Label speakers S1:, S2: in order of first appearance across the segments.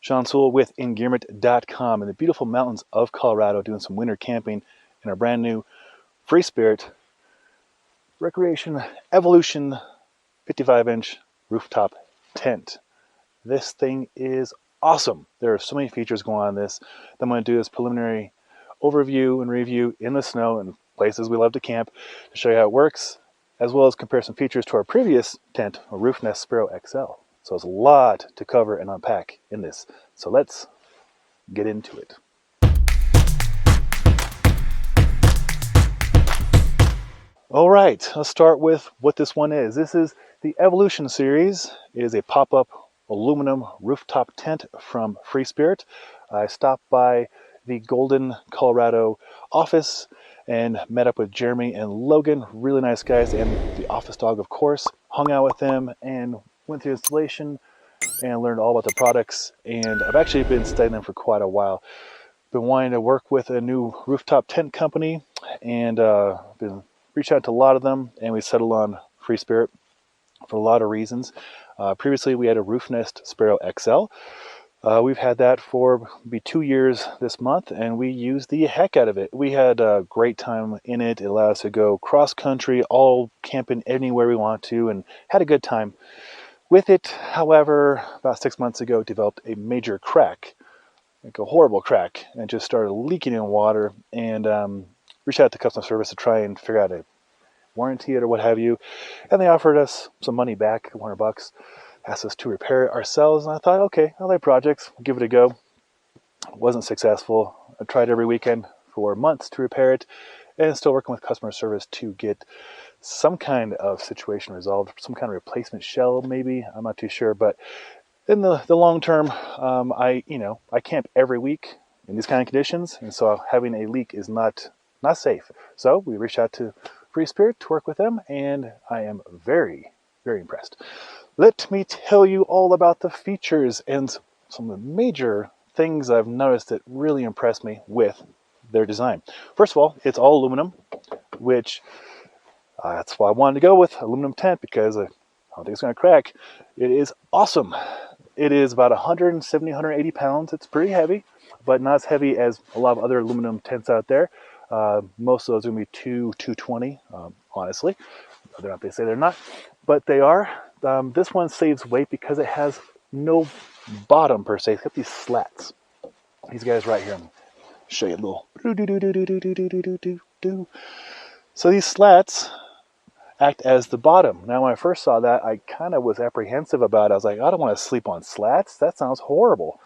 S1: Sean Sewell with Engearment.com in the beautiful mountains of Colorado doing some winter camping in our brand new Freespirit Recreation Evolution 55-inch rooftop tent. This thing is awesome. There are so many features going on in this. I'm going to do this preliminary overview and review in the snow and places we love to camp to show you how it works, as well as compare some features to our previous tent, a Roof Nest Sparrow XL. So there's a lot to cover and unpack in this. So let's get into it. All right, let's start with what this one is. This is the Evolution series. It is a pop-up aluminum rooftop tent from Freespirit. I stopped by the Golden, Colorado office and met up with Jeremy and Logan, really nice guys, and the office dog, of course. Hung out with them and went through installation and learned all about the products. And I've actually been studying them for quite a while. Been wanting to work with a new rooftop tent company and been reached out to a lot of them, and we settled on Freespirit for a lot of reasons. Previously, we had a Roof Nest Sparrow XL. We've had that for maybe 2 years this month, and we used the heck out of it. We had a great time in it. It allowed us to go cross-country, all camping anywhere we want to, and had a good time with it. However, about 6 months ago, it developed a major crack, like a horrible crack, and just started leaking in water, and reached out to customer service to try and figure out a warranty it or what have you, and they offered us some money back, $100, asked us to repair it ourselves, and I thought, okay, I like projects, we'll give it a go. It wasn't successful. I tried every weekend for months to repair it, and still working with customer service to get some kind of situation resolved, some kind of replacement shell maybe, I'm not too sure, but in the long term, I camp every week in these kind of conditions, and so having a leak is not safe. So we reached out to Freespirit to work with them, and I am very, very impressed. Let me tell you all about the features and some of the major things I've noticed that really impressed me with their design. First of all, it's all aluminum, which that's why I wanted to go with aluminum tent, because I don't think it's going to crack. It is awesome. It is about 170, 180 pounds. It's pretty heavy, but not as heavy as a lot of other aluminum tents out there. Most of those are going to be 220, honestly. They're not, they say they're not, but they are. This one saves weight because it has no bottom per se. It's got these slats. These guys right here. I'm going to show you a little. So these slats act as the bottom. Now, when I first saw that, I kind of was apprehensive about it. I was like, I don't want to sleep on slats. That sounds horrible.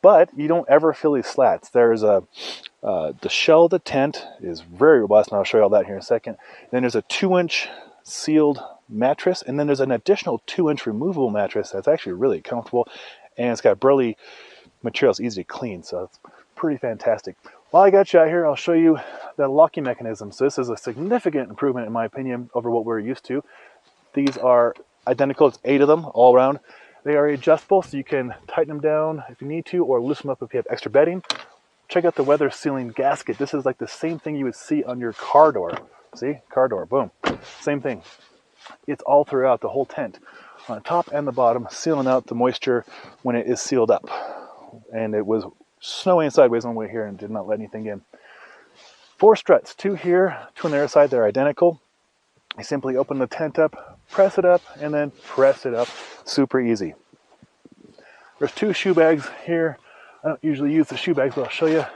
S1: But you don't ever feel these slats. There's the shell of the tent is very robust, and I'll show you all that here in a second. Then there's a 2-inch sealed mattress, and then there's an additional 2-inch removable mattress that's actually really comfortable, and it's got burly material. It's easy to clean, so it's pretty fantastic. While I got you out here, I'll show you the locking mechanism. So this is a significant improvement, in my opinion, over what we're used to. These are identical. It's 8 of them all around. They are adjustable, so you can tighten them down if you need to, or loosen them up if you have extra bedding. Check out the weather sealing gasket. This is like the same thing you would see on your car door. See? Car door, boom. Same thing. It's all throughout the whole tent, on the top and the bottom, sealing out the moisture when it is sealed up. And it was snowing sideways on the way here and did not let anything in. 4 struts, 2 here, 2 on the other side. They're identical. You simply open the tent up, press it up, and then press it up. Super easy. There's 2 shoe bags here. I don't usually use the shoe bags, but I'll show you.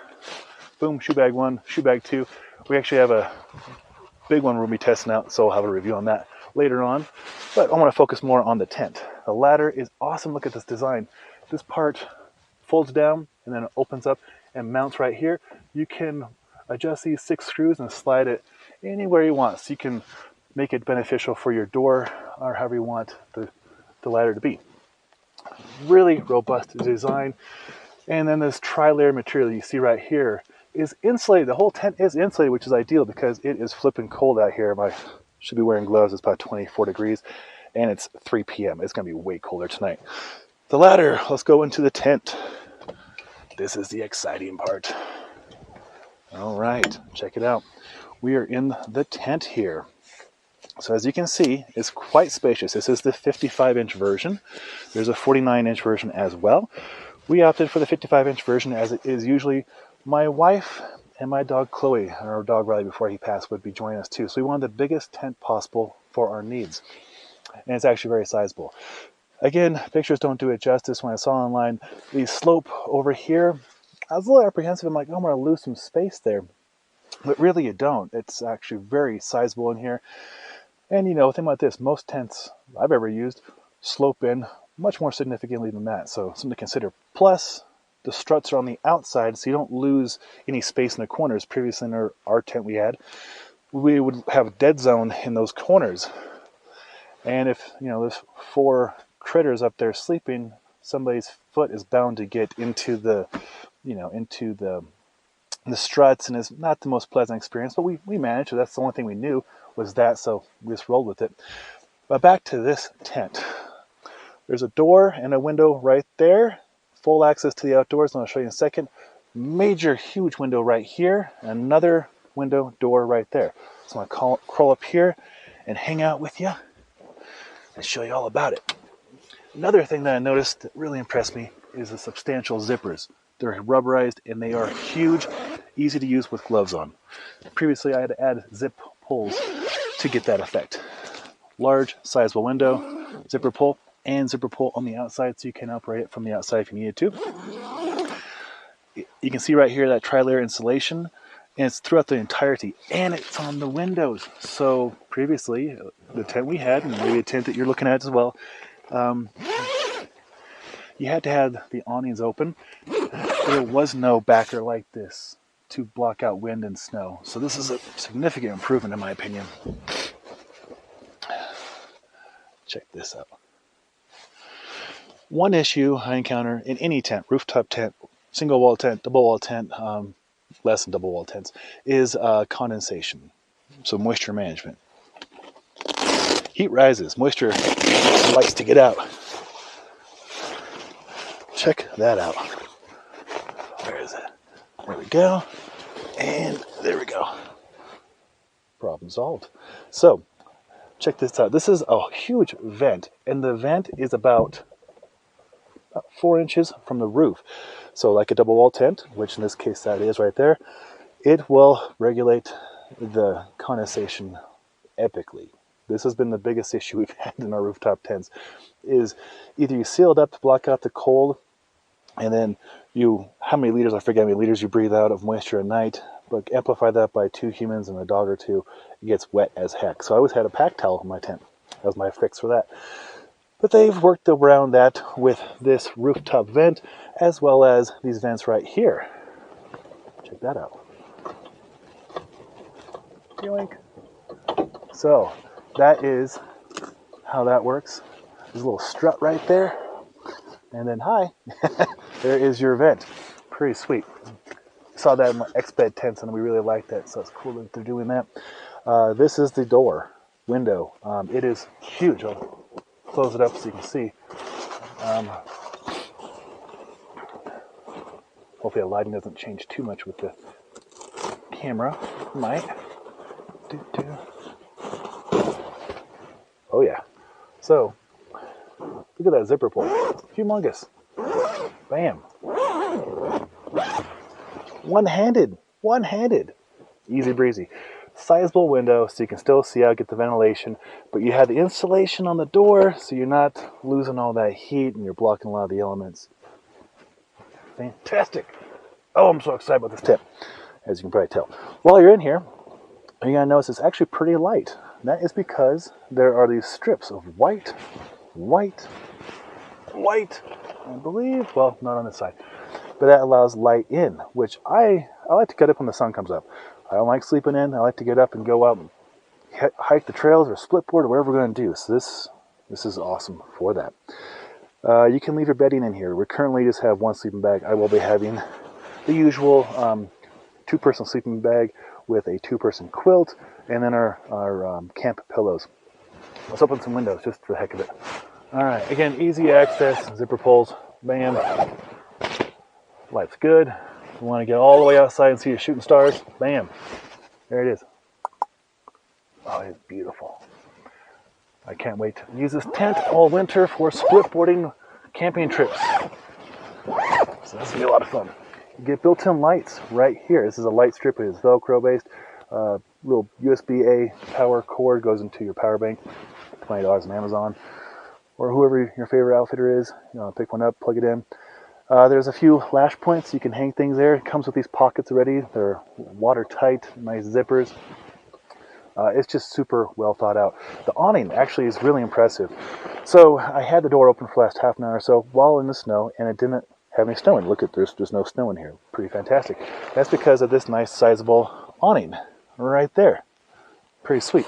S1: Boom, shoe bag 1, shoe bag 2. We actually have a big one we'll be testing out, so I'll have a review on that later on. But I want to focus more on the tent. The ladder is awesome. Look at this design. This part folds down and then it opens up and mounts right here. You can adjust these 6 screws and slide it anywhere you want, so you can make it beneficial for your door or however you want the ladder to be. Really robust design. And then this tri-layer material you see right here is insulated. The whole tent is insulated, which is ideal because it is flipping cold out here. I should be wearing gloves. It's about 24 degrees and it's 3 p.m. It's going to be way colder tonight. The ladder, let's go into the tent. This is the exciting part. All right, check it out. We are in the tent here. So as you can see, it's quite spacious. This is the 55-inch version. There's a 49-inch version as well. We opted for the 55-inch version, as it is usually my wife and my dog Chloe, and our dog Riley before he passed would be joining us too. So we wanted the biggest tent possible for our needs. And it's actually very sizable. Again, pictures don't do it justice. When I saw online the slope over here, I was a little apprehensive. I'm like, oh, I'm going to lose some space there. But really you don't. It's actually very sizable in here. And you know, think about this. Most tents I've ever used slope in much more significantly than that. So something to consider. Plus, the struts are on the outside, so you don't lose any space in the corners. Previously in our tent we would have a dead zone in those corners. And if, you know, there's 4 critters up there sleeping, somebody's foot is bound to get into the, you know, into the struts, and it's not the most pleasant experience, but we managed. So that's the only thing we knew was that, so we just rolled with it. But back to this tent. There's a door and a window right there. Full access to the outdoors, and I'll show you in a second. Major, huge window right here. Another window, door right there. So I'm going to crawl up here and hang out with you and show you all about it. Another thing that I noticed that really impressed me is the substantial zippers. They're rubberized and they are huge, easy to use with gloves on. Previously I had to add zip pulls to get that effect. Large, sizable window, zipper pull, and zipper pull on the outside, so you can operate it from the outside if you needed to. You can see right here that tri-layer insulation, and it's throughout the entirety, and it's on the windows. So previously, the tent we had, and maybe a tent that you're looking at as well, you had to have the awnings open. There was no backer like this to block out wind and snow. So this is a significant improvement in my opinion. Check this out. One issue I encounter in any tent, rooftop tent, single wall tent, double wall tent, less than double wall tents, is condensation. So moisture management. Heat rises, moisture likes to get out. Check that out. Where is it? There we go. And there we go. Problem solved. So, check this out. This is a huge vent, and the vent is about 4 inches from the roof. So like a double wall tent, which in this case that is right there, it will regulate the condensation epically. This has been the biggest issue we've had in our rooftop tents, is either you seal it up to block out the cold, and then how many liters, I forget how many liters you breathe out of moisture a night, but amplify that by 2 humans and a dog or 2, it gets wet as heck. So I always had a pack towel in my tent. That was my fix for that. But they've worked around that with this rooftop vent, as well as these vents right here. Check that out. Yoink. So that is how that works. There's a little strut right there. And then, hi, there is your vent. Pretty sweet. Saw that in my X-Bed tents, and we really liked that, so it's cool that they're doing that. This is the window. It is huge. I'll close it up so you can see. Hopefully the lighting doesn't change too much with the camera. It might. Oh yeah. So, look at that zipper pull. Humongous. Bam. One-handed. Easy breezy. Sizable window, so you can still see out, get the ventilation, but you have the insulation on the door, so you're not losing all that heat and you're blocking a lot of the elements. Fantastic. Oh, I'm so excited about this tip, as you can probably tell. While you're in here, you're going to notice it's actually pretty light. That is because there are these strips of white, I believe, well, not on this side, but that allows light in, which I like to get up when the sun comes up. I don't like sleeping in. I like to get up and go out and hike the trails or split board or whatever we're going to do. So this is awesome for that. You can leave your bedding in here. We currently just have one sleeping bag. I will be having the usual 2-person sleeping bag with a 2-person quilt, and then our camp pillows. Let's open some windows just for the heck of it. All right, again, easy access, zipper pulls, bam. Life's good. You want to get all the way outside and see your shooting stars, bam. There it is. Oh, it's beautiful. I can't wait to use this tent all winter for split boarding camping trips. That's gonna be a lot of fun. You get built-in lights right here. This is a light strip. It is Velcro based. Little USB-A power cord goes into your power bank. $20 on Amazon, or whoever your favorite outfitter is. Pick one up, plug it in. There's a few lash points. You can hang things there. It comes with these pockets already. They're watertight, nice zippers. It's just super well thought out. The awning actually is really impressive. So I had the door open for the last half an hour or so while in the snow, and it didn't have any snow in. Look at there's no snow in here. Pretty fantastic. That's because of this nice sizable awning right there. Pretty sweet.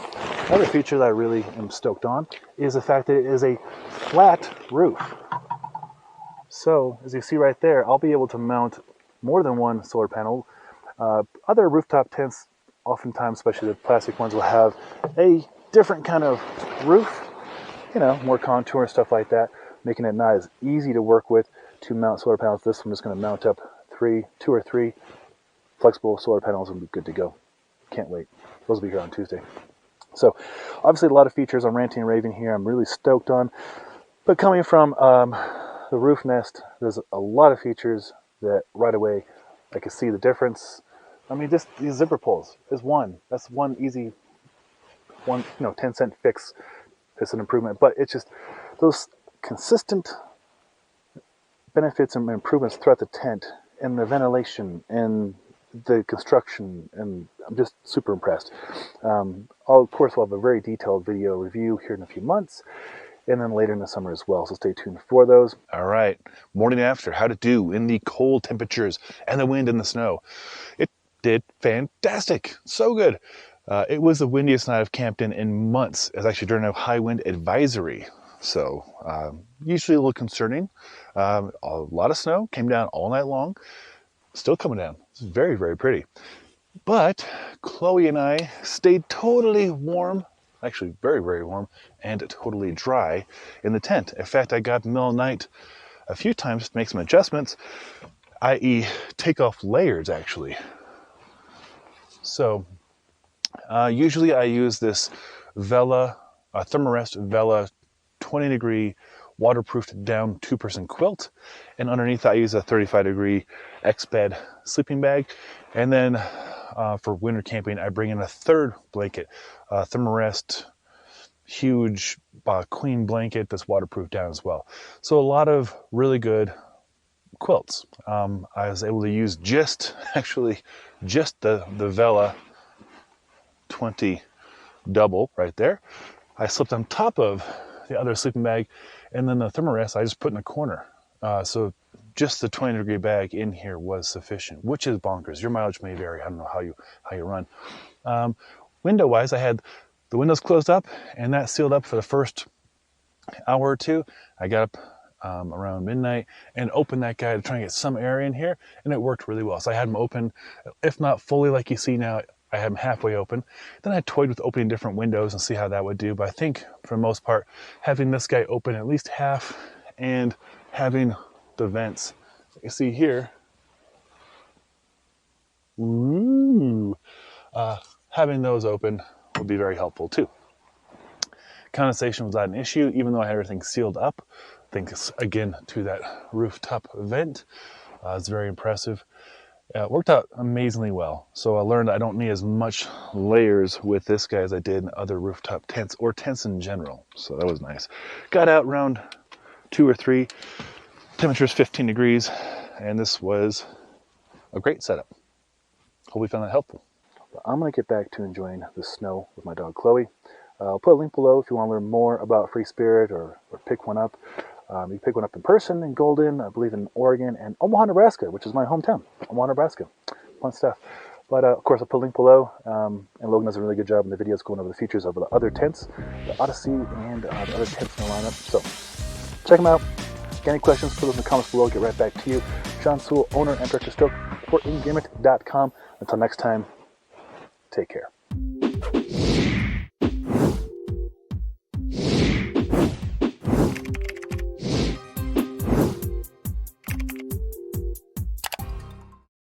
S1: Another feature that I really am stoked on is the fact that it is a flat roof. So as you see right there, I'll be able to mount more than one solar panel. Other rooftop tents, oftentimes, especially the plastic ones, will have a different kind of roof, more contour and stuff like that, making it not as easy to work with to mount solar panels. This one is going to mount up two or three flexible solar panels and be good to go. Can't wait. Those will be here on Tuesday. So obviously a lot of features I'm ranting and raving here. I'm really stoked on. But coming from the roof nest, there's a lot of features that right away I can see the difference. I mean, just these zipper pulls is one. That's one easy, 10-cent fix. It's an improvement. But it's just those consistent benefits and improvements throughout the tent and the ventilation and the construction, and I'm just super impressed. Of course, we'll have a very detailed video review here in a few months, and then later in the summer as well, so stay tuned for those. All right, morning after, how to do in the cold temperatures and the wind and the snow. It did fantastic, so good. It was the windiest night I've camped in months. It's actually during a high wind advisory, so usually a little concerning. A lot of snow came down all night long. Still coming down. It's very, very pretty. But Chloe and I stayed totally warm, actually very, very warm, and totally dry in the tent. In fact, I got in the middle of the night a few times to make some adjustments, i.e. take off layers, actually. So usually I use this Thermarest Vela 20-degree waterproofed down 2% quilt, and underneath I use a 35-degree X-bed sleeping bag, and then for winter camping I bring in a third blanket, Thermarest huge queen blanket that's waterproof down as well. So a lot of really good quilts. I was able to use just the Vela 20 double right there. I slipped on top of the other sleeping bag, and then the Thermarest I just put in a corner. So just the 20-degree bag in here was sufficient, which is bonkers. Your mileage may vary. I don't know how you run. Window-wise, I had the windows closed up, and that sealed up for the first hour or two. I got up around midnight and opened that guy to try and get some air in here, and it worked really well. So I had them open, if not fully like you see now, I had them halfway open. Then I toyed with opening different windows and see how that would do. But I think for the most part, having this guy open at least half and having the vents you see here, having those open would be very helpful too. Condensation was not an issue, even though I had everything sealed up. Thanks again to that rooftop vent. It's very impressive. It worked out amazingly well. So I learned I don't need as much layers with this guy as I did in other rooftop tents or tents in general. So that was nice. Got out around 2 or 3. Temperature's 15 degrees, and this was a great setup. Hope you found that helpful. I'm going to get back to enjoying the snow with my dog Chloe. I'll put a link below if you want to learn more about Freespirit or pick one up. You can pick one up in person in Golden, I believe in Oregon, and Omaha, Nebraska, which is my hometown. Omaha, Nebraska. Fun stuff. But of course, I'll put a link below. And Logan does a really good job in the videos going over the features of the other tents, the Odyssey, and the other tents in the lineup. So check them out. Got any questions, put those in the comments below. I'll get right back to you. John Sewell, owner and director for Engearment.com. Until next time, take care.